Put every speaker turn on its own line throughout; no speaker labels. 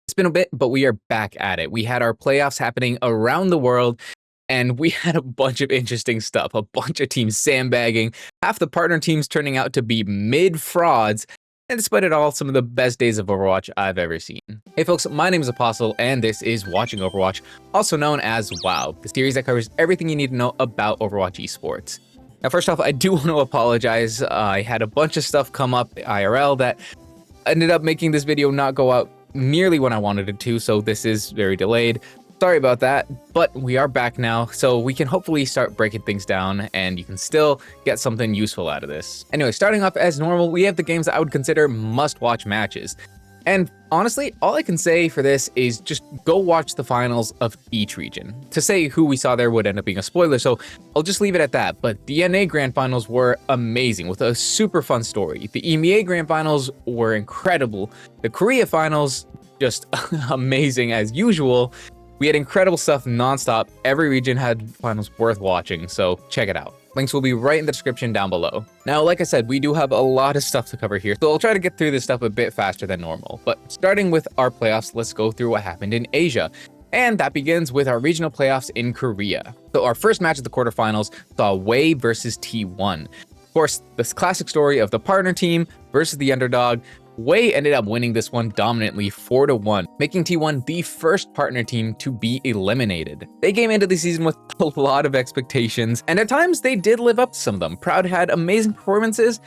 It's been a bit, but we are back at it. We had our playoffs happening around the world, and we had a bunch of interesting stuff. A bunch of teams sandbagging, half the partner teams turning out to be mid-frauds, and despite it all, some of the best days of Overwatch I've ever seen. Hey folks, my name is Apostle, and this is Watching Overwatch, also known as WoW, the series that covers everything you need to know about Overwatch Esports. Now, first off, I do want to apologize. I had a bunch of stuff come up IRL that ended up making this video not go out nearly when I wanted it to, so this is very delayed. Sorry about that, but we are back now, so we can hopefully start breaking things down and you can still get something useful out of this. Anyway, starting off as normal, we have the games that I would consider must-watch matches. And honestly, all I can say for this is just go watch the finals of each region. To say who we saw there would end up being a spoiler, so I'll just leave it at that. But the NA Grand Finals were amazing with a super fun story. The EMEA Grand Finals were incredible. The Korea Finals, just amazing as usual. We had incredible stuff nonstop. Every region had finals worth watching, so check it out. Links will be right in the description down below. Now, like I said, we do have a lot of stuff to cover here, so I'll try to get through this stuff a bit faster than normal. But starting with our playoffs, let's go through what happened in Asia. And that begins with our regional playoffs in Korea. So our first match of the quarterfinals saw Wei versus T1. Of course, this classic story of the partner team versus the underdog. Wei ended up winning this one dominantly 4-1, making T1 the first partner team to be eliminated. They came into the season with a lot of expectations, and at times they did live up to some of them. Proud had amazing performances.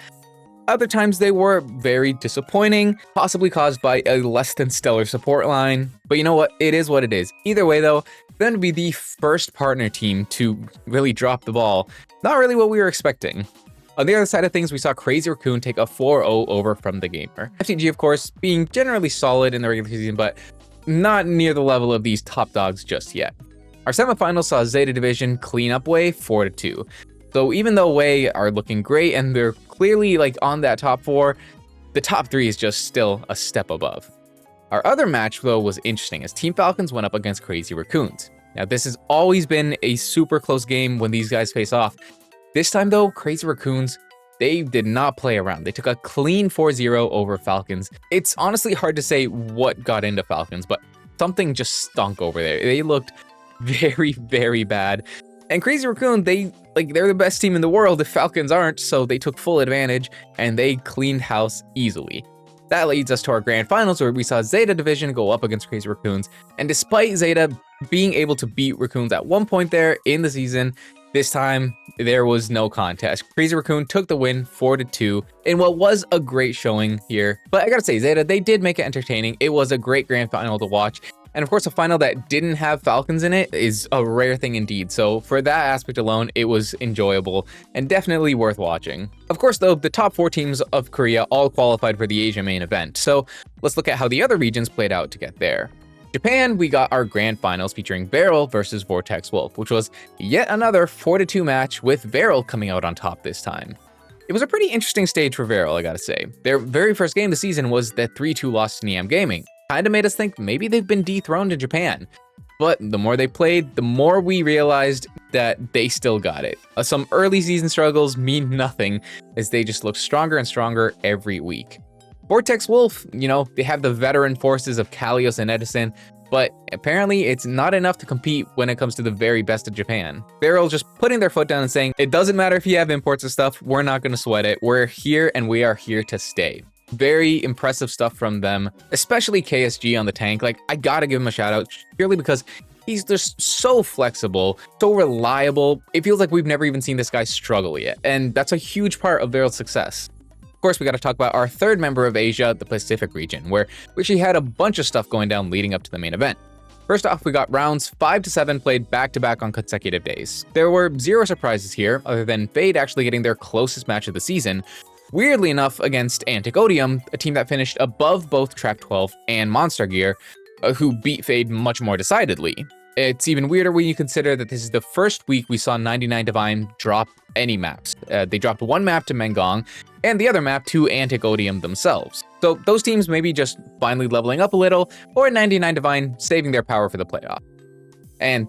Other times they were very disappointing, possibly caused by a less than stellar support line. But you know what? It is what it is. Either way though, they're going to be the first partner team to really drop the ball. Not really what we were expecting. On the other side of things, we saw Crazy Raccoon take a 4-0 over from the Gamer. FTG, of course, being generally solid in the regular season, but not near the level of these top dogs just yet. Our semifinals saw Zeta Division clean up Wei 4-2. So even though Wei are looking great and they're clearly like on that top four, the top three is just still a step above. Our other match though was interesting as Team Falcons went up against Crazy Raccoons. Now this has always been a super close game when these guys face off. This time though, Crazy Raccoons, they did not play around. They took a clean 4-0 over Falcons. It's honestly hard to say what got into Falcons, but something just stunk over there. They looked very, very bad. And Crazy Raccoon, they're the best team in the world if Falcons aren't, so they took full advantage and they cleaned house easily. That leads us to our grand finals where we saw Zeta Division go up against Crazy Raccoons. And despite Zeta being able to beat Raccoons at one point there in the season, this time, there was no contest. Crazy Raccoon took the win 4-2 in what was a great showing here. But I gotta say, Zeta, they did make it entertaining. It was a great grand final to watch. And of course, a final that didn't have Falcons in it is a rare thing indeed. So for that aspect alone, it was enjoyable and definitely worth watching. Of course, though, the top 4 teams of Korea all qualified for the Asia main event. So let's look at how the other regions played out to get there. Japan, we got our grand finals featuring Beryl versus Vortex Wolf, which was yet another 4-2 match with Beryl coming out on top this time. It was a pretty interesting stage for Beryl, I gotta say. Their very first game this season was that 3-2 loss to EM Gaming. Kinda made us think maybe they've been dethroned in Japan. But the more they played, the more we realized that they still got it. Some early season struggles mean nothing as they just look stronger and stronger every week. Vortex Wolf, you know, they have the veteran forces of Kalios and Edison, but apparently it's not enough to compete when it comes to the very best of Japan. Beryl just putting their foot down and saying, it doesn't matter if you have imports and stuff, we're not going to sweat it. We're here and we are here to stay. Very impressive stuff from them, especially KSG on the tank. Like, I gotta give him a shout out purely because he's just so flexible, so reliable. It feels like we've never even seen this guy struggle yet, and that's a huge part of Beryl's success. Of course, we got to talk about our third member of Asia, the Pacific region, where we actually had a bunch of stuff going down leading up to the main event. First off, we got rounds 5-7 played back-to-back on consecutive days. There were 0 surprises here, other than Fade actually getting their closest match of the season, weirdly enough against Anticodium, a team that finished above both Track 12 and Monster Gear, who beat Fade much more decidedly. It's even weirder when you consider that this is the first week we saw 99 Divine drop any maps. They dropped one map to Mengong, and the other map to Anticodium themselves. So those teams may be just finally leveling up a little, or 99 Divine saving their power for the playoff. And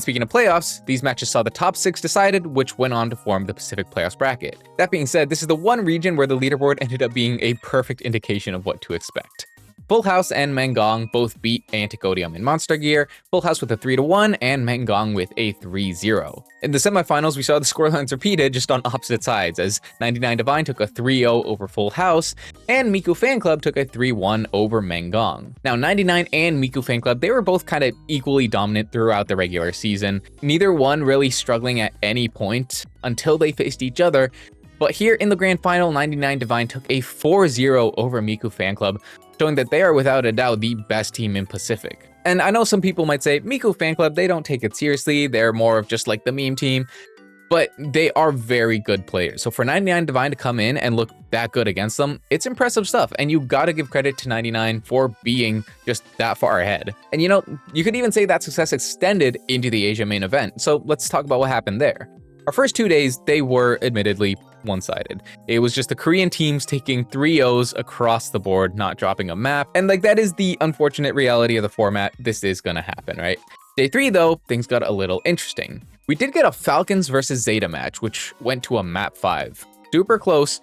speaking of playoffs, these matches saw the top 6 decided, which went on to form the Pacific Playoffs bracket. That being said, this is the one region where the leaderboard ended up being a perfect indication of what to expect. Full House and Mengong both beat Anticodium in Monster Gear, Full House with a 3-1 and Mengong with a 3-0. In the semifinals, we saw the scorelines repeated just on opposite sides, as 99 Divine took a 3-0 over Full House, and Miku Fan Club took a 3-1 over Mengong. Now, 99 and Miku Fan Club, they were both kind of equally dominant throughout the regular season, neither one really struggling at any point until they faced each other. But here in the grand final, 99 Divine took a 4-0 over Miku Fan Club, showing that they are without a doubt the best team in Pacific. And I know some people might say, Miku Fan Club, they don't take it seriously, they're more of just like the meme team, but they are very good players. So for 99 Divine to come in and look that good against them, it's impressive stuff, and you gotta give credit to 99 for being just that far ahead. And you know, you could even say that success extended into the Asia main event, so let's talk about what happened there. Our first 2 days, they were admittedly one-sided. It was just the Korean teams taking 3-0s across the board, not dropping a map. And like, that is the unfortunate reality of the format. This is gonna happen, right? Day 3 though, things got a little interesting. We did get a Falcons versus Zeta match, which went to a map 5. Super close,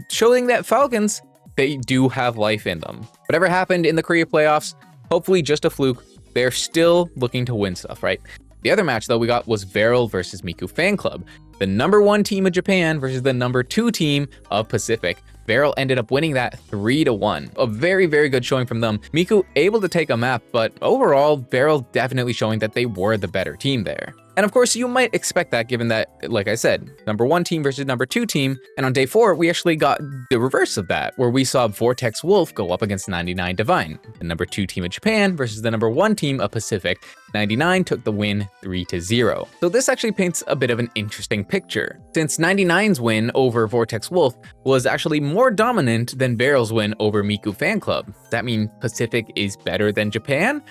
showing that Falcons, they do have life in them. Whatever happened in the Korea playoffs, hopefully just a fluke. They're still looking to win stuff, right? The other match though we got was Veryl versus Miku Fan Club. The #1 team of Japan versus the #2 team of Pacific. Veryl ended up winning that 3-1. A very, very good showing from them. Miku able to take a map, but overall, Veryl definitely showing that they were the better team there. And of course, you might expect that given that, like I said, #1 team versus #2 team. And on day 4, we actually got the reverse of that, where we saw Vortex Wolf go up against 99 Divine. The #2 team of Japan versus the #1 team of Pacific. 99 took the win 3-0. So this actually paints a bit of an interesting picture, since 99's win over Vortex Wolf was actually more dominant than Veryl's win over Miku Fan Club. Does that mean Pacific is better than Japan?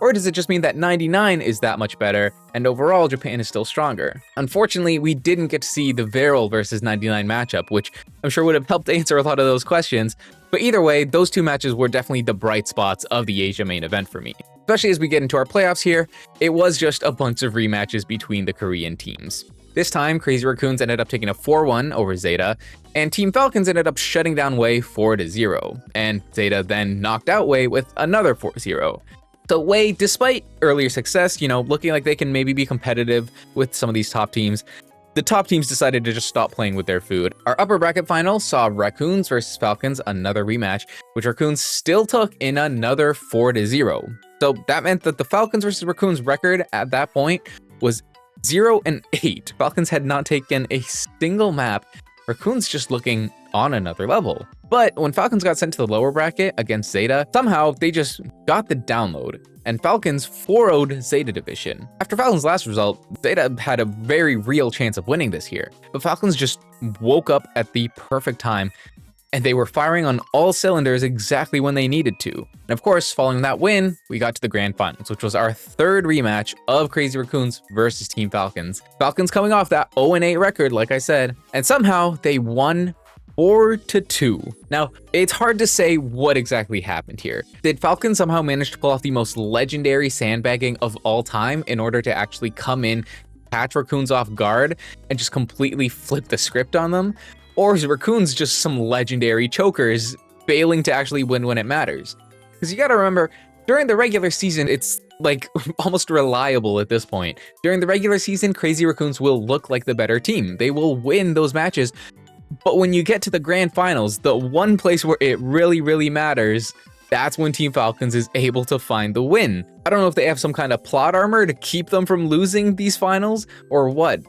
Or does it just mean that 99 is that much better, and overall Japan is still stronger? Unfortunately, we didn't get to see the Veryl versus 99 matchup, which I'm sure would have helped answer a lot of those questions. But either way, those two matches were definitely the bright spots of the Asia main event for me. Especially as we get into our playoffs here, it was just a bunch of rematches between the Korean teams. This time, Crazy Raccoons ended up taking a 4-1 over Zeta, and Team Falcons ended up shutting down Wei 4-0, and Zeta then knocked out Wei with another 4-0. So Wei, despite earlier success, looking like they can maybe be competitive with some of these top teams, the top teams decided to just stop playing with their food. Our upper bracket final saw Raccoons versus Falcons, another rematch, which Raccoons still took in another 4-0. So that meant that the Falcons versus Raccoons record at that point was 0-8. Falcons had not taken a single map. Raccoons just looking on another level. But when Falcons got sent to the lower bracket against Zeta, somehow they just got the download, and Falcons 4-0'd Zeta Division. After Falcons' last result, Zeta had a very real chance of winning this here, but Falcons just woke up at the perfect time, and they were firing on all cylinders exactly when they needed to. And of course, following that win, we got to the grand finals, which was our third rematch of Crazy Raccoons versus Team Falcons. Falcons coming off that 0-8 record, like I said, and somehow they won 4-2. Now, it's hard to say what exactly happened here. Did Falcons somehow manage to pull off the most legendary sandbagging of all time in order to actually come in, catch Raccoons off guard, and just completely flip the script on them? Or is Raccoons just some legendary chokers failing to actually win when it matters? Because you gotta remember, during the regular season, it's like almost reliable at this point. During the regular season, Crazy Raccoons will look like the better team. They will win those matches. But when you get to the grand finals, the one place where it really, really matters, that's when Team Falcons is able to find the win. I don't know if they have some kind of plot armor to keep them from losing these finals or what.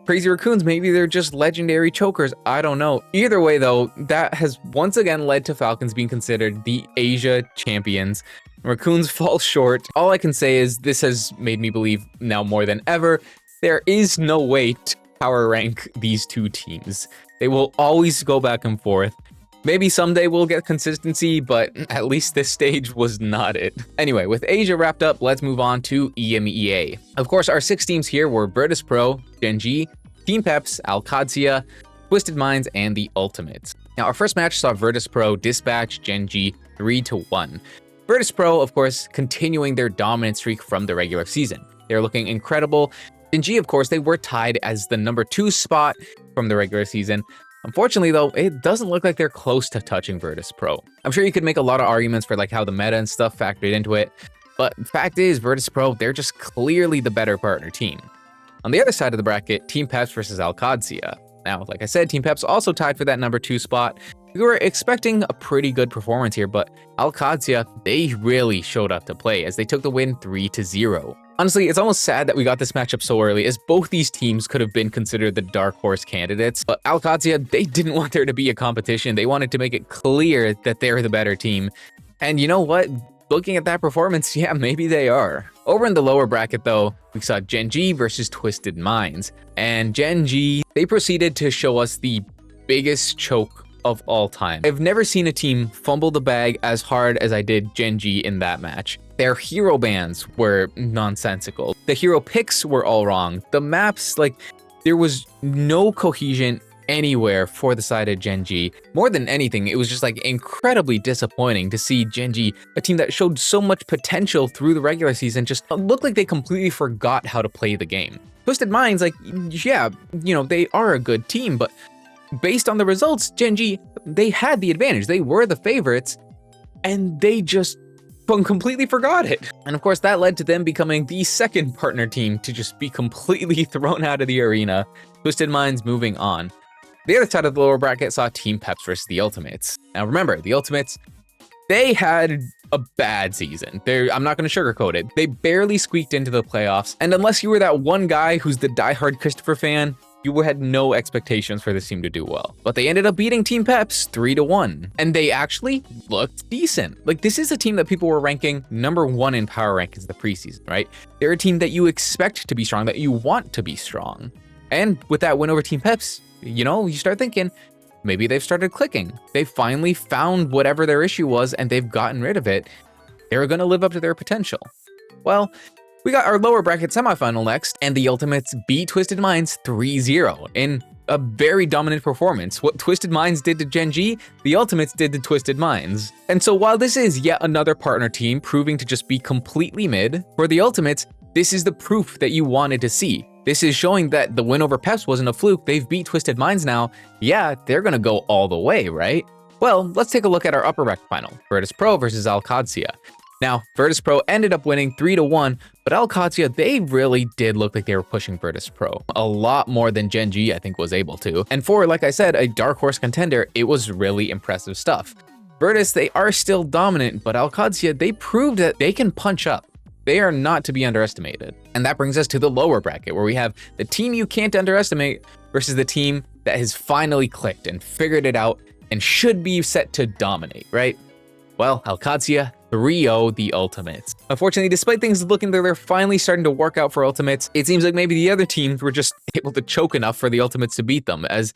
Crazy Raccoons, maybe they're just legendary chokers, I don't know. Either way though, that has once again led to Falcons being considered the Asia champions. Raccoons fall short. All I can say is this has made me believe now more than ever, there is no way to power rank these two teams. They will always go back and forth. Maybe someday we'll get consistency, but at least this stage was not it. Anyway, with Asia wrapped up, let's move on to EMEA. Of course, our 6 teams here were Virtus Pro, Genji, Team Peps, Alcadzia, Twisted Minds, and the Ultimates. Now, our first match saw Virtus Pro dispatch Genji 3-1. Virtus Pro, of course, continuing their dominant streak from the regular season. They're looking incredible. Genji, of course, they were tied as the #2 spot from the regular season, Unfortunately though, it doesn't look like they're close to touching Virtus Pro. I'm sure you could make a lot of arguments for like how the meta and stuff factored into it, but the fact is Virtus Pro, they're just clearly the better partner team. On the other side of the bracket, Team Peps versus OWCS. Now, like I said, Team Peps also tied for that number 2 spot. We were expecting a pretty good performance here, but OWCS, they really showed up to play as they took the win 3-0. Honestly, it's almost sad that we got this matchup so early, as both these teams could have been considered the dark horse candidates, but OWCS, they didn't want there to be a competition. They wanted to make it clear that they're the better team. And you know what? Looking at that performance, yeah, maybe they are. Over in the lower bracket though, we saw Gen G versus Twisted Minds. And Gen G, they proceeded to show us the biggest choke of all time. I've never seen a team fumble the bag as hard as I did Gen G in that match. Their hero bans were nonsensical. The hero picks were all wrong. The maps, like, there was no cohesion anywhere for the side of Gen G. More than anything, it was just like incredibly disappointing to see Gen G, a team that showed so much potential through the regular season, just looked like they completely forgot how to play the game. Twisted Minds, like, yeah, you know, they are a good team, but based on the results, Gen G, they had the advantage. They were the favorites, and they just completely forgot it. And of course, that led to them becoming the second partner team to just be completely thrown out of the arena. Twisted Minds moving on. The other side of the lower bracket saw Team Peps versus the Ultimates. Now remember, the Ultimates, they had a bad season. I'm not going to sugarcoat it. They barely squeaked into the playoffs, and unless you were that one guy who's the diehard Christopher fan, you had no expectations for this team to do well. But they ended up beating Team Peps 3-1, and they actually looked decent. Like, this is a team that people were ranking number 1 in power rankings the preseason, right? They're a team that you expect to be strong, that you want to be strong. And with that win over Team Peps, you know, you start thinking, maybe they've started clicking. They finally found whatever their issue was and they've gotten rid of it. They're going to live up to their potential. Well, we got our lower bracket semifinal next, and the Ultimates beat Twisted Minds 3-0 in a very dominant performance. What Twisted Minds did to Gen G, the Ultimates did to Twisted Minds. And so while this is yet another partner team proving to just be completely mid, for the Ultimates, this is the proof that you wanted to see. This is showing that the win over Peps wasn't a fluke. They've beat Twisted Minds now. Yeah, they're gonna go all the way, right? Well, let's take a look at our upper bracket final, Virtus Pro versus OWCS. Now, Virtus Pro ended up winning 3-1, but OWCS, they really did look like they were pushing Virtus Pro a lot more than Gen G, I think, was able to. And for, like I said, a dark horse contender, it was really impressive stuff. Virtus, they are still dominant, but OWCS, they proved that they can punch up. They are not to be underestimated. And that brings us to the lower bracket, where we have the team you can't underestimate versus the team that has finally clicked and figured it out and should be set to dominate, right? Well, OWCS 3-0 the Ultimates. Unfortunately, despite things looking like they're finally starting to work out for Ultimates, it seems like maybe the other teams were just able to choke enough for the Ultimates to beat them, as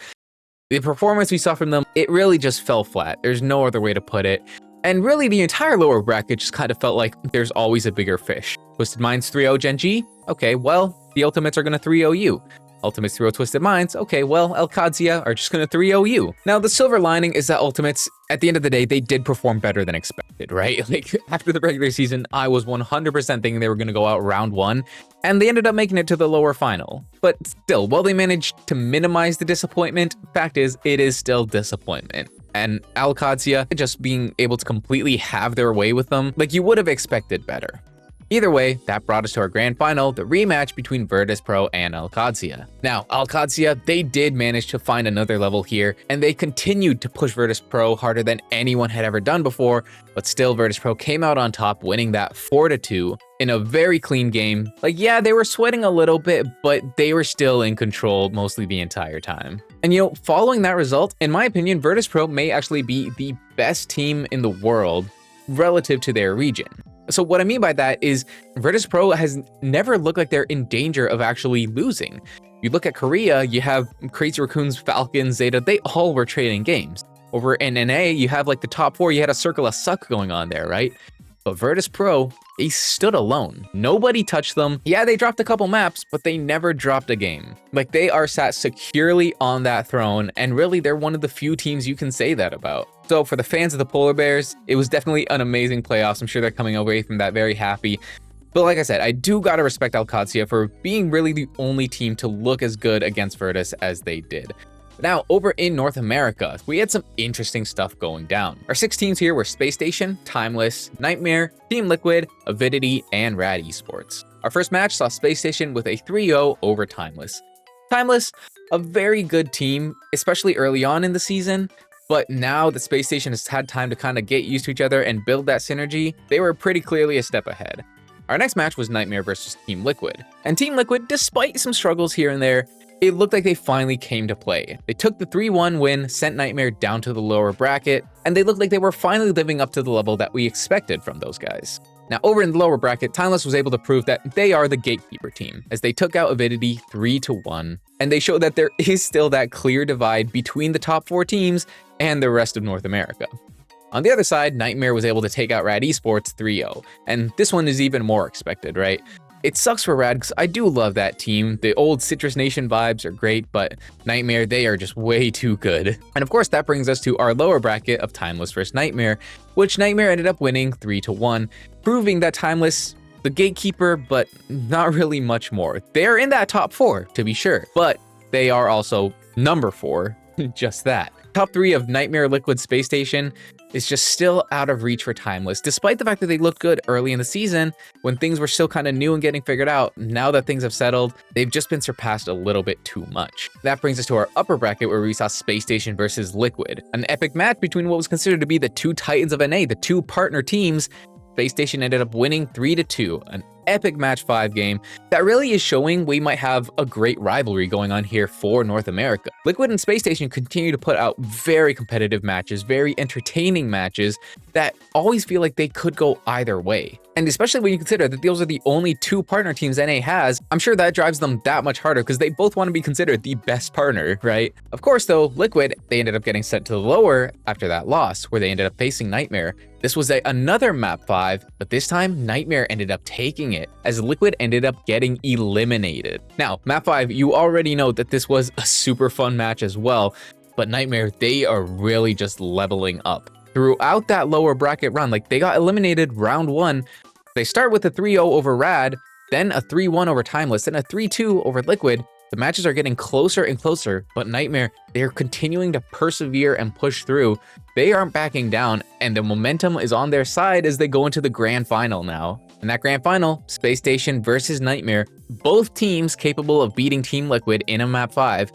the performance we saw from them, it really just fell flat. There's no other way to put it. And really, the entire lower bracket just kind of felt like there's always a bigger fish. Twisted Minds 3-0 Gen G? Okay, well, the Ultimates are going to 3-0 you. Ultimates 3-0 Twisted Minds? Okay, well, OWCS are just going to 3-0 you. Now, the silver lining is that Ultimates, at the end of the day, they did perform better than expected, right? Like, after the regular season, I was 100% thinking they were going to go out round 1, and they ended up making it to the lower final. But still, while they managed to minimize the disappointment, fact is, it is still disappointment. And OWCS just being able to completely have their way with them, like you would have expected better. Either way, that brought us to our grand final, the rematch between Virtus Pro and OWCS. Now, OWCS, they did manage to find another level here, and they continued to push Virtus Pro harder than anyone had ever done before, but still Virtus Pro came out on top, winning that 4-2 in a very clean game. Like, yeah, they were sweating a little bit, but they were still in control mostly the entire time. And you know, following that result, in my opinion, Virtus Pro may actually be the best team in the world relative to their region. So what I mean by that is Virtus Pro has never looked like they're in danger of actually losing. You look at Korea, you have Crazy Raccoons, Falcons, Zeta, they all were trading games. Over in NA, you have like the top 4, you had a circle of suck going on there, right? But Virtus Pro, they stood alone. Nobody touched them. Yeah, they dropped a couple maps, but they never dropped a game. Like, they are sat securely on that throne, and really, they're one of the few teams you can say that about. So for the fans of the Polar Bears, it was definitely an amazing playoffs. I'm sure they're coming away from that very happy. But like I said, I do gotta respect OWCS for being really the only team to look as good against Virtus as they did. Now, over in North America, we had some interesting stuff going down. Our 6 teams here were Spacestation, Timeless, Nightmare, Team Liquid, Avidity, and Rad Esports. Our first match saw Spacestation with a 3-0 over Timeless. Timeless, a very good team, especially early on in the season, but now that Spacestation has had time to kind of get used to each other and build that synergy, they were pretty clearly a step ahead. Our next match was Nightmare versus Team Liquid. And Team Liquid, despite some struggles here and there, it looked like they finally came to play. They took the 3-1 win, sent Nightmare down to the lower bracket, and they looked like they were finally living up to the level that we expected from those guys. Now, over in the lower bracket, Timeless was able to prove that they are the gatekeeper team, as they took out Avidity 3-1, and they showed that there is still that clear divide between the top 4 teams and the rest of North America. On the other side, Nightmare was able to take out Rad Esports 3-0, and this one is even more expected, right? It sucks for Rad because I do love that team. The old Citrus Nation vibes are great, but Nightmare, they are just way too good. And of course, that brings us to our lower bracket of Timeless versus Nightmare, which Nightmare ended up winning 3-1, proving that Timeless, the gatekeeper, but not really much more. They're in that top 4, to be sure, but they are also number 4, just that. Top 3 of Nightmare, Liquid, Spacestation is just still out of reach for Timeless, despite the fact that they looked good early in the season when things were still kind of new and getting figured out. Now that things have settled, they've just been surpassed a little bit too much. That brings us to our upper bracket where we saw Spacestation versus Liquid, an epic match between what was considered to be the 2 titans of NA, the 2 partner teams. Spacestation ended up winning 3-2, an epic match 5 game that really is showing we might have a great rivalry going on here for North America. Liquid and Spacestation continue to put out very competitive matches, very entertaining matches that always feel like they could go either way. And especially when you consider that those are the only 2 partner teams NA has, I'm sure that drives them that much harder because they both want to be considered the best partner, right? Of course though, Liquid, they ended up getting sent to the lower after that loss where they ended up facing Nightmare. This was another map 5, but this time Nightmare ended up taking it as Liquid ended up getting eliminated. Now, map 5, you already know that this was a super fun match as well, but Nightmare, they are really just leveling up. Throughout that lower bracket run, like they got eliminated round 1, they start with a 3-0 over Rad, then a 3-1 over Timeless, then a 3-2 over Liquid. The matches are getting closer and closer, but Nightmare, they are continuing to persevere and push through. They aren't backing down, and the momentum is on their side as they go into the grand final now. In that grand final, Spacestation versus Nightmare, both teams capable of beating Team Liquid in a map 5,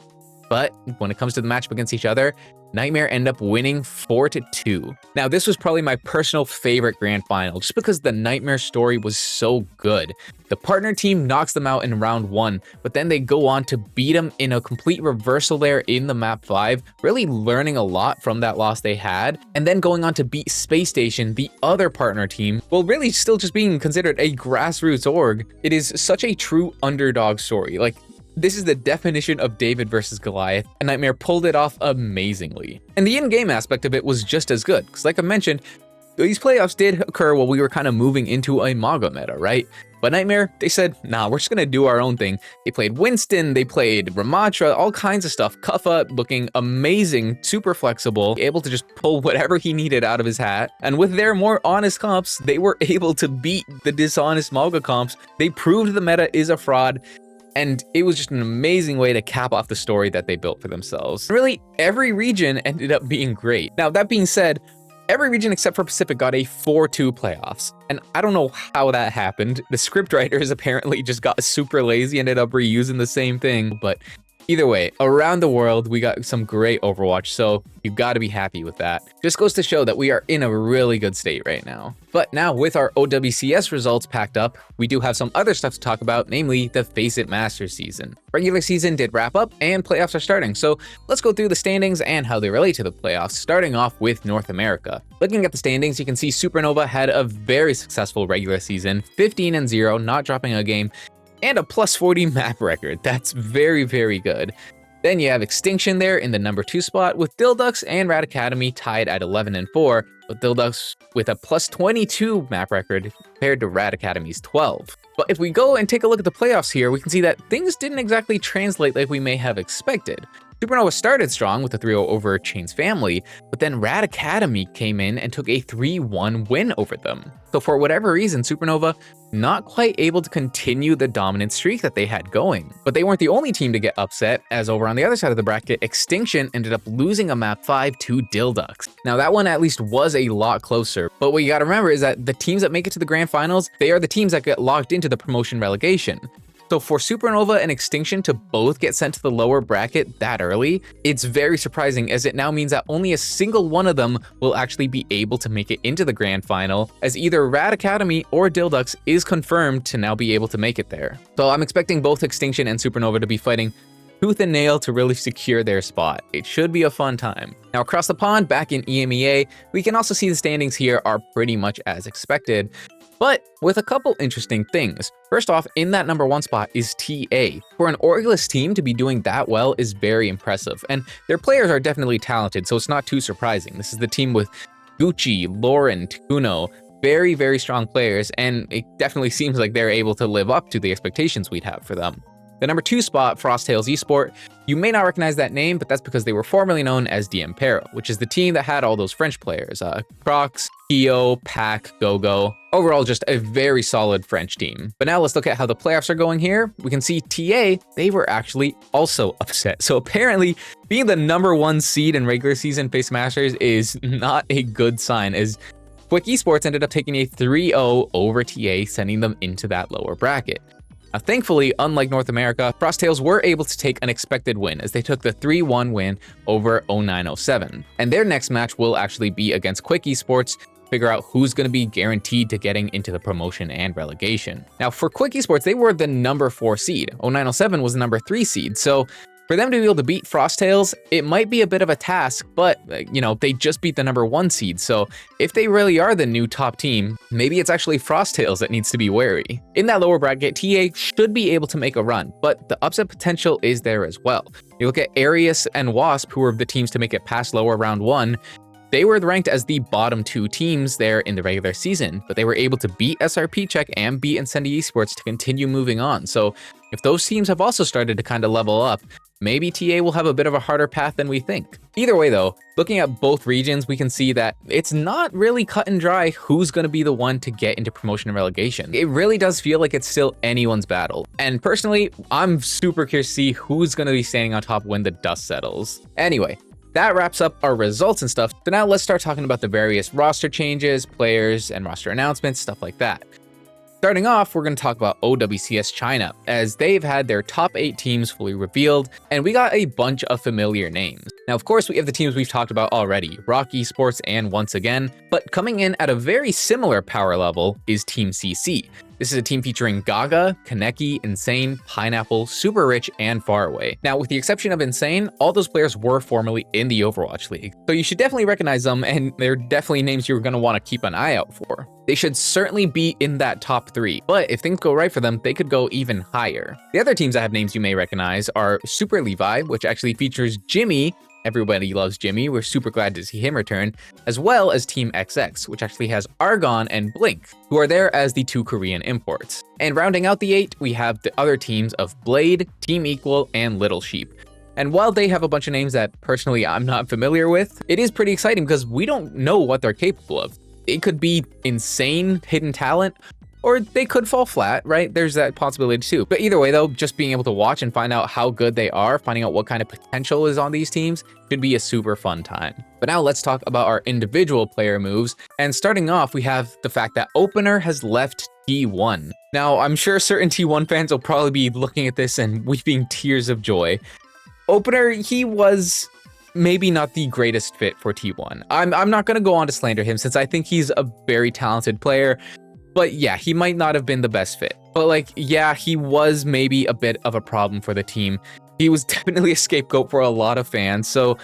but when it comes to the matchup against each other, Nightmare end up winning 4-2. Now, this was probably my personal favorite grand final, just because the Nightmare story was so good. The partner team knocks them out in round 1, but then they go on to beat them in a complete reversal there in the map 5, really learning a lot from that loss they had, and then going on to beat Spacestation, the other partner team, while really still just being considered a grassroots org. It is such a true underdog story. Like, this is the definition of David versus Goliath, and Nightmare pulled it off amazingly. And the in-game aspect of it was just as good, because like I mentioned, these playoffs did occur while we were kind of moving into a Maga meta, right? But Nightmare, they said, nah, we're just gonna do our own thing. They played Winston, they played Ramatra, all kinds of stuff. Kuffa looking amazing, super flexible, able to just pull whatever he needed out of his hat. And with their more honest comps, they were able to beat the dishonest Maga comps. They proved the meta is a fraud. And it was just an amazing way to cap off the story that they built for themselves. Really, every region ended up being great. Now, that being said, every region except for Pacific got a 4-2 playoffs. And I don't know how that happened. The scriptwriters apparently just got super lazy, ended up reusing the same thing. But either way, around the world, we got some great Overwatch, so you've got to be happy with that. Just goes to show that we are in a really good state right now. But now with our OWCS results packed up, we do have some other stuff to talk about, namely the FaceIt Masters season. Regular season did wrap up and playoffs are starting, so let's go through the standings and how they relate to the playoffs, starting off with North America. Looking at the standings, you can see Supernova had a very successful regular season, 15-0, not dropping a game, and a plus 40 map record. That's very, very good. Then you have Extinction there in the number 2 spot, with Dildux and Rad Academy tied at 11-4, with Dildux with a plus 22 map record compared to Rad Academy's 12. But if we go and take a look at the playoffs here, we can see that things didn't exactly translate like we may have expected. Supernova started strong with a 3-0 over Chain's family, but then Rad Academy came in and took a 3-1 win over them. So for whatever reason, Supernova not quite able to continue the dominant streak that they had going. But they weren't the only team to get upset, as over on the other side of the bracket, Extinction ended up losing a map 5 to Dildux. Now that one at least was a lot closer, but what you gotta remember is that the teams that make it to the grand finals, they are the teams that get locked into the promotion relegation. So for Supernova and Extinction to both get sent to the lower bracket that early, it's very surprising, as it now means that only a single one of them will actually be able to make it into the grand final, as either Rad Academy or Dildux is confirmed to now be able to make it there. So I'm expecting both Extinction and Supernova to be fighting tooth and nail to really secure their spot. It should be a fun time. Now across the pond, back in EMEA, we can also see the standings here are pretty much as expected, but with a couple interesting things. First off, in that number 1 spot is TA. For an Orgless team to be doing that well is very impressive, and their players are definitely talented, so it's not too surprising. This is the team with Gucci, Lauren, Kuno, very, very strong players, and it definitely seems like they're able to live up to the expectations we'd have for them. The number 2 spot, Frosttails Esport, you may not recognize that name, but that's because they were formerly known as DM Pero, which is the team that had all those French players, Crocs, Keo, Pac, Gogo. Overall, just a very solid French team. But now let's look at how the playoffs are going here. We can see TA, they were actually also upset. So apparently, being the number 1 seed in regular season FaceIt Masters is not a good sign, as Quick Esports ended up taking a 3-0 over TA, sending them into that lower bracket. Now, thankfully, unlike North America, Frosttails were able to take an expected win, as they took the 3-1 win over 0907. And their next match will actually be against Quick Esports, figure out who's going to be guaranteed to getting into the promotion and relegation. Now, for Quick Esports, they were the number 4 seed. 0907 was the number 3 seed, so for them to be able to beat Frosttails, it might be a bit of a task, but, they just beat the number 1 seed, so if they really are the new top team, maybe it's actually Frosttails that needs to be wary. In that lower bracket, TA should be able to make a run, but the upset potential is there as well. You look at Arius and Wasp, who were the teams to make it past lower round 1, they were ranked as the bottom 2 teams there in the regular season, but they were able to beat SRP Check and beat Incendi Esports to continue moving on. So if those teams have also started to kind of level up, maybe TA will have a bit of a harder path than we think. Either way though, looking at both regions, we can see that it's not really cut and dry who's going to be the one to get into promotion and relegation. It really does feel like it's still anyone's battle. And personally, I'm super curious to see who's going to be standing on top when the dust settles. Anyway, that wraps up our results and stuff. So now let's start talking about the various roster changes, players, and roster announcements, stuff like that. Starting off, we're going to talk about OWCS China, as they've had their top 8 teams fully revealed, and we got a bunch of familiar names. Now, of course, we have the teams we've talked about already, Rock Esports and Once Again, but coming in at a very similar power level is Team CC. This is a team featuring Gaga, Kaneki, Insane, Pineapple, Super Rich, and Faraway. Now, with the exception of Insane, all those players were formerly in the Overwatch League, so you should definitely recognize them, and they're definitely names you're going to want to keep an eye out for. They should certainly be in that top 3, but if things go right for them, they could go even higher. The other teams that have names you may recognize are Super Levi, which actually features Jimmy. Everybody loves Jimmy, we're super glad to see him return, as well as Team XX, which actually has Argon and Blink, who are there as the 2 Korean imports. And rounding out the 8, we have the other teams of Blade, Team Equal, and Little Sheep. And while they have a bunch of names that personally I'm not familiar with, it is pretty exciting because we don't know what they're capable of. It could be insane hidden talent, or they could fall flat, right? There's that possibility too. But either way though, just being able to watch and find out how good they are, finding out what kind of potential is on these teams, should be a super fun time. But now let's talk about our individual player moves. And starting off, we have the fact that Opener has left T1. Now, I'm sure certain T1 fans will probably be looking at this and weeping tears of joy. Opener, he was maybe not the greatest fit for T1. I'm not going to go on to slander him since I think he's a very talented player. But yeah, he might not have been the best fit. But yeah, he was maybe a bit of a problem for the team. He was definitely a scapegoat for a lot of fans. So,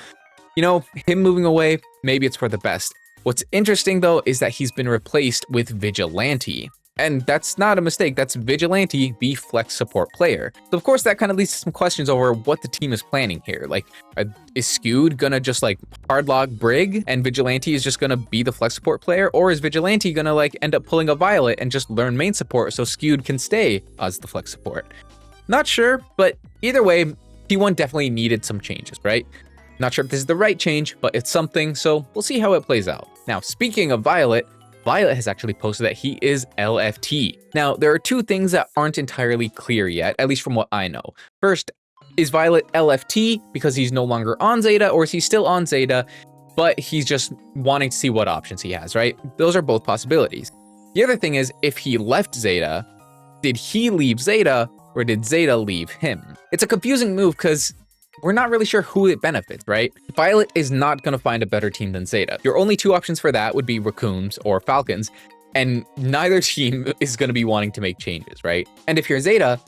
him moving away, maybe it's for the best. What's interesting though is that he's been replaced with Vigilante. And that's not a mistake, that's Vigilante, the flex support player. So of course that kind of leads to some questions over what the team is planning here. Is Skewed gonna just hardlog Brig and Vigilante is just gonna be the flex support player? Or is Vigilante gonna end up pulling a Violet and just learn main support so Skewed can stay as the flex support? Not sure, but either way, T1 definitely needed some changes, right? Not sure if this is the right change, but it's something, so we'll see how it plays out. Now, speaking of Violet, Violet has actually posted that he is LFT. Now, there are two things that aren't entirely clear yet, at least from what I know. First, is Violet LFT because he's no longer on Zeta, or is he still on Zeta, but he's just wanting to see what options he has, right? Those are both possibilities. The other thing is, if he left Zeta, did he leave Zeta, or did Zeta leave him? It's a confusing move because we're not really sure who it benefits, right? Violet is not going to find a better team than Zeta. Your only two options for that would be Raccoons or Falcons, and neither team is going to be wanting to make changes, right? And if you're Zeta,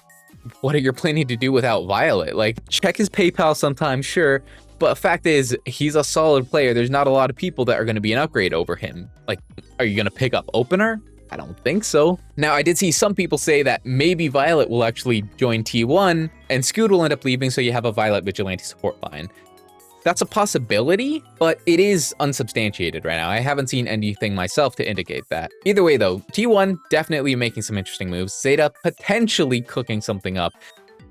what are you planning to do without Violet? Like, check his PayPal sometime, sure, but fact is, he's a solid player. There's not a lot of people that are going to be an upgrade over him. Like, are you going to pick up Opener? I don't think so. Now, I did see some people say that maybe Violet will actually join T1 and Scoot will end up leaving, so you have a Violet Vigilante support line. That's a possibility, but it is unsubstantiated right now. I haven't seen anything myself to indicate that. Either way though, T1 definitely making some interesting moves. Zeta potentially cooking something up.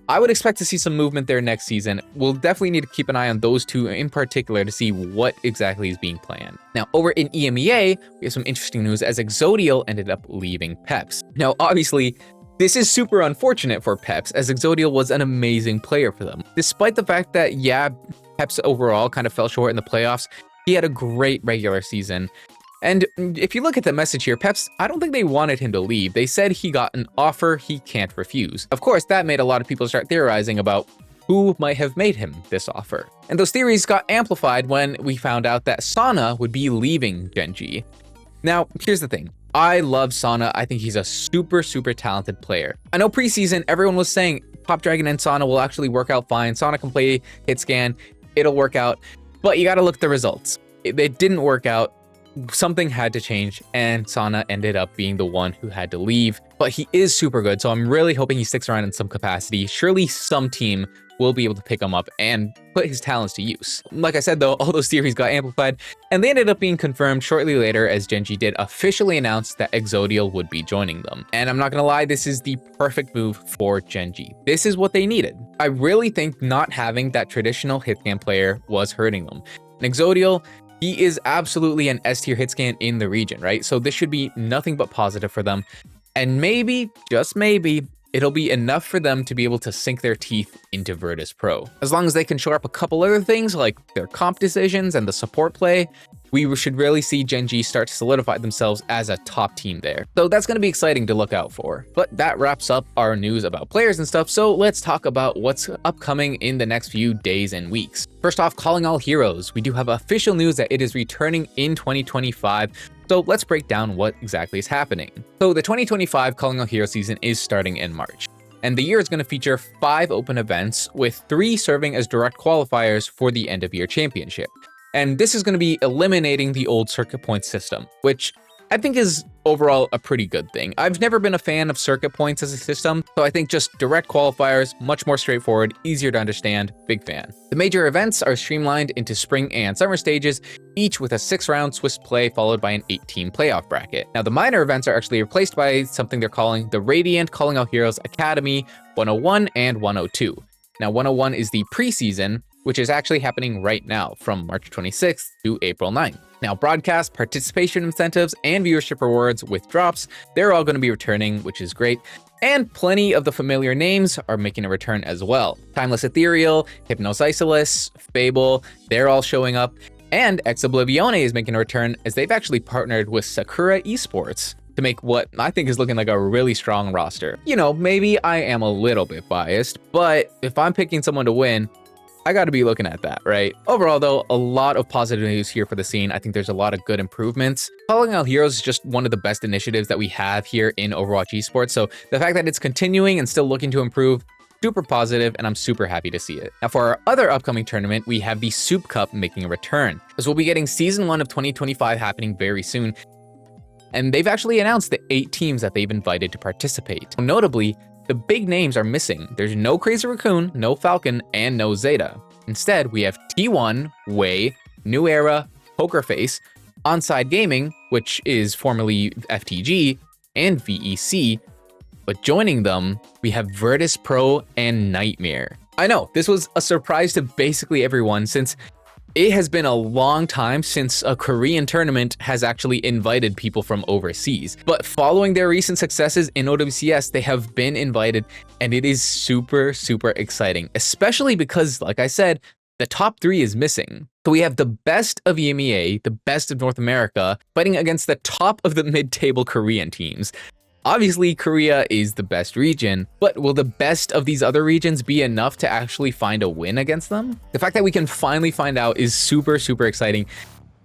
I would expect to see some movement there next season. We'll definitely need to keep an eye on those two in particular to see what exactly is being planned. Now, over in EMEA, we have some interesting news as Exodial ended up leaving Peps. Now, obviously, this is super unfortunate for Peps, as Exodial was an amazing player for them. Despite the fact that, yeah, Peps overall kind of fell short in the playoffs, he had a great regular season. And if you look at the message here, Peps, I don't think they wanted him to leave. They said he got an offer he can't refuse. Of course, that made a lot of people start theorizing about who might have made him this offer. And those theories got amplified when we found out that Sana would be leaving Gen.G. Now, here's the thing. I love Sana. I think he's a super talented player. I know preseason, everyone was saying Pop Dragon and Sana will actually work out fine. Sana can play hit scan. It'll work out. But you got to look at the results. It didn't work out. Something had to change, and Sana ended up being the one who had to leave. But he is super good, so I'm really hoping he sticks around in some capacity. Surely some team will be able to pick him up and put his talents to use. Like I said though, all those theories got amplified, and they ended up being confirmed shortly later as Gen.G did officially announce that Exodial would be joining them. And I'm not gonna lie, this is the perfect move for Gen.G. This is what they needed. I really think not having that traditional hitscan player was hurting them. And Exodial, he is absolutely an S tier hitscan in the region, right? So this should be nothing but positive for them. And maybe, just maybe, it'll be enough for them to be able to sink their teeth into Virtus Pro. As long as they can shore up a couple other things like their comp decisions and the support play, we should really see Gen.G start to solidify themselves as a top team there. So that's going to be exciting to look out for. But that wraps up our news about players and stuff, so let's talk about what's upcoming in the next few days and weeks. First off, Calling All Heroes. We do have official news that it is returning in 2025. So let's break down what exactly is happening. So the 2025 Calling All Heroes season is starting in March. And the year is going to feature 5 open events, with 3 serving as direct qualifiers for the end of year championship. And this is going to be eliminating the old circuit point system, which I think is overall a pretty good thing. I've never been a fan of circuit points as a system, so I think just direct qualifiers, much more straightforward, easier to understand, big fan. The major events are streamlined into spring and summer stages, each with a 6-round Swiss play followed by an 8-team playoff bracket. Now the minor events are actually replaced by something they're calling the Radiant Calling All Heroes Academy 101 and 102. Now 101 is the preseason, which is actually happening right now from March 26th to April 9th. Now, broadcast, participation incentives, and viewership rewards with drops, they're all going to be returning, which is great. And plenty of the familiar names are making a return as well. Timeless Ethereal, Hypnos Isolus, Fable, they're all showing up. And Ex Oblivione is making a return as they've actually partnered with Sakura Esports to make what I think is looking like a really strong roster. You know, maybe I am a little bit biased, but if I'm picking someone to win, I got to be looking at that, right? Overall, though, a lot of positive news here for the scene. I think there's a lot of good improvements. Calling All Heroes is just one of the best initiatives that we have here in Overwatch Esports. So the fact that it's continuing and still looking to improve, super positive, and I'm super happy to see it. Now, for our other upcoming tournament, we have the Soup Cup making a return, as we'll be getting Season 1 of 2025 happening very soon. And they've actually announced the 8 teams that they've invited to participate. Notably, the big names are missing. There's no Crazy Raccoon, no Falcon, and no Zeta. Instead, we have T1, Wei, New Era, Pokerface, Onside Gaming, which is formerly FTG, and VEC. But joining them, we have Virtus Pro and Nightmare. I know, this was a surprise to basically everyone since it has been a long time since a Korean tournament has actually invited people from overseas. But following their recent successes in OWCS, they have been invited, and it is super, super exciting, especially because, like I said, the top 3 is missing. So we have the best of EMEA, the best of North America, fighting against the top of the mid-table Korean teams. Obviously, Korea is the best region, but will the best of these other regions be enough to actually find a win against them? The fact that we can finally find out is super, super exciting.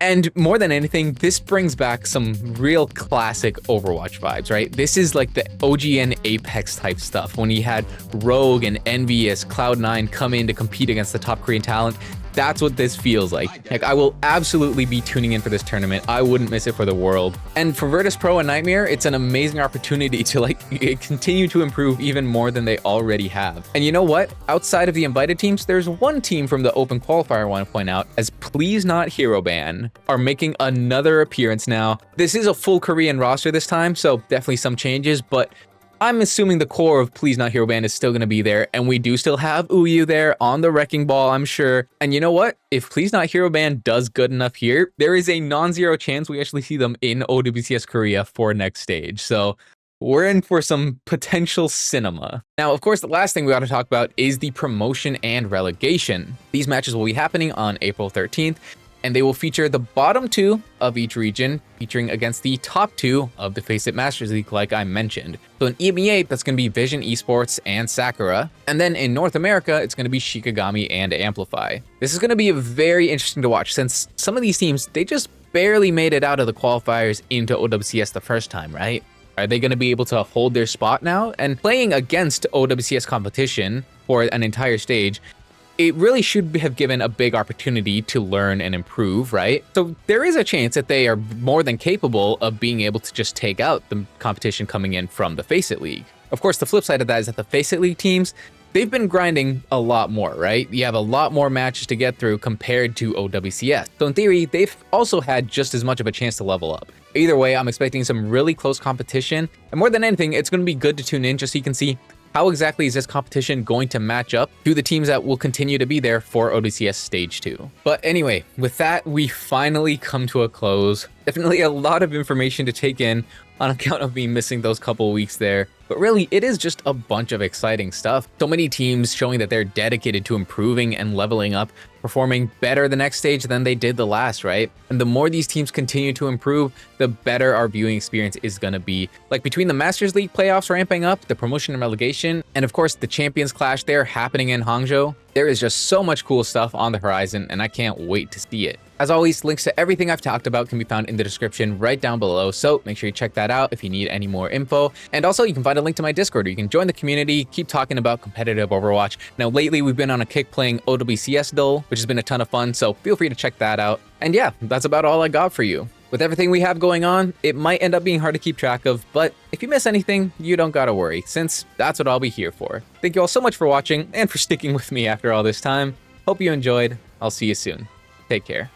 And more than anything, this brings back some real classic Overwatch vibes, right? This is like the OGN Apex type stuff when you had Rogue and Envious, Cloud9 come in to compete against the top Korean talent. That's what this feels like. Heck, I will absolutely be tuning in for this tournament. I wouldn't miss it for the world. And for Virtus Pro and Nightmare, it's an amazing opportunity to continue to improve even more than they already have. And you know what? Outside of the invited teams, there's one team from the open qualifier I want to point out, as Please Not Hero Ban are making another appearance now. This is a full Korean roster this time, so definitely some changes, but I'm assuming the core of Please Not Hero Band is still going to be there, and we do still have Uyu there on the Wrecking Ball, I'm sure. And you know what? If Please Not Hero Band does good enough here, there is a non-zero chance we actually see them in OWCS Korea for next stage. So we're in for some potential cinema. Now, of course, the last thing we ought to talk about is the promotion and relegation. These matches will be happening on April 13th. And they will feature the bottom 2 of each region, featuring against the top 2 of the FaceIt Masters League, like I mentioned. So in EMEA, that's going to be Vision Esports and Sakura. And then in North America, it's going to be Shikigami and Amplify. This is going to be very interesting to watch, since some of these teams, they just barely made it out of the qualifiers into OWCS the first time, right? Are they going to be able to hold their spot now? And playing against OWCS competition for an entire stage, it really should have given a big opportunity to learn and improve, right? So there is a chance that they are more than capable of being able to just take out the competition coming in from the FaceIt League. Of course, the flip side of that is that the FaceIt League teams, they've been grinding a lot more, right? You have a lot more matches to get through compared to OWCS. So in theory, they've also had just as much of a chance to level up. Either way, I'm expecting some really close competition. And more than anything, it's going to be good to tune in just so you can see how exactly is this competition going to match up to the teams that will continue to be there for OWCS Stage 2. But anyway, with that, we finally come to a close. Definitely a lot of information to take in on account of me missing those couple weeks there. But really, it is just a bunch of exciting stuff. So many teams showing that they're dedicated to improving and leveling up, performing better the next stage than they did the last, right? And the more these teams continue to improve, the better our viewing experience is going to be. Like between the Masters League playoffs ramping up, the promotion and relegation, and of course the Champions Clash there happening in Hangzhou, there is just so much cool stuff on the horizon, and I can't wait to see it. As always, links to everything I've talked about can be found in the description right down below, so make sure you check that out if you need any more info. And also, you can find a link to my Discord where you can join the community, keep talking about competitive Overwatch. Now, lately, we've been on a kick playing OWCS Duel, which has been a ton of fun, so feel free to check that out. And yeah, that's about all I got for you. With everything we have going on, it might end up being hard to keep track of, but if you miss anything, you don't gotta worry, since that's what I'll be here for. Thank you all so much for watching and for sticking with me after all this time. Hope you enjoyed. I'll see you soon. Take care.